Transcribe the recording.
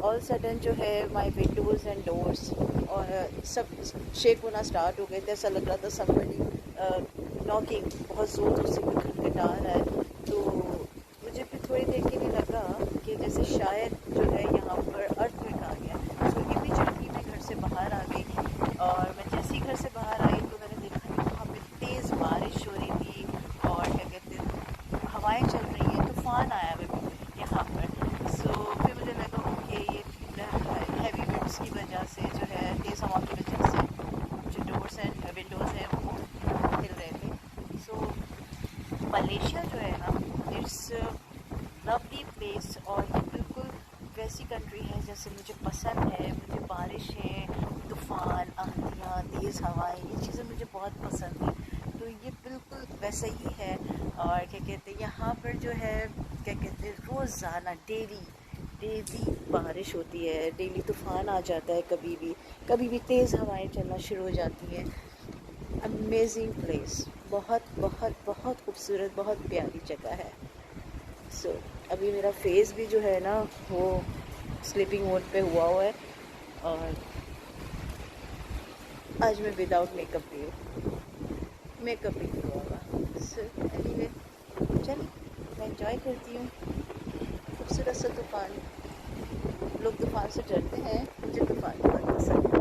All sudden जो है माई Windows and doors और सब शेक होना स्टार्ट हो गए थे। ऐसा लग रहा था समबडी नॉकिंग, बहुत ज़ोर से कोई खटखटा रहा है। तो मुझे फिर थोड़ी देर के लिए लगा कि जैसे शायद जो है यहाँ पर अर्थक्वेक आ गया। सो इमीडिएटली मैं घर से बाहर आ गई और मैं जैसे ही घर से बाहर आई तो मैंने देखा कि वहाँ पे तेज़ बारिश हो रही थी और क्या कहते हैं हवाएं चल रही हैं, तूफ़ान आया हुआ है यहाँ पर। सो फिर मुझे लगा कि ये हैवी विंड्स की वजह से जो है तेज़ हवा की वजह से जो डोर्स एंड विंडोज़ हैं वो हिल रहे थे। सो मलेशिया जो है ना, इट्स लवली प्लेस और ये बिल्कुल वैसी कंट्री है जैसे मुझे पसंद है। मुझे बारिशें, तूफ़ान, आंधियाँ, तेज़ हवाएं, ये चीज़ें मुझे बहुत पसंद हैं। तो ये बिल्कुल वैसा ही है। और क्या कहते हैं यहाँ पर जो है क्या कहते हैं रोज़ाना डेली डेली बारिश होती है, डेली तूफ़ान आ जाता है, कभी भी तेज़ हवाएं चलना शुरू हो जाती हैं। अमेजिंग प्लेस, बहुत बहुत बहुत खूबसूरत, बहुत प्यारी जगह है। सो अभी मेरा फेस भी जो है ना वो स्लीपिंग मोड पे हुआ है और आज मैं विदाउट मेकअप भी हूँ, मेकअप भी नहीं हुआ होगा। सो एनीवे, चलिए मैं एंजॉय करती हूँ खूबसूरत सा तूफ़ान। लोग तूफ़ान से डरते हैं, मुझे तूफ़ान बहुत पसंद है।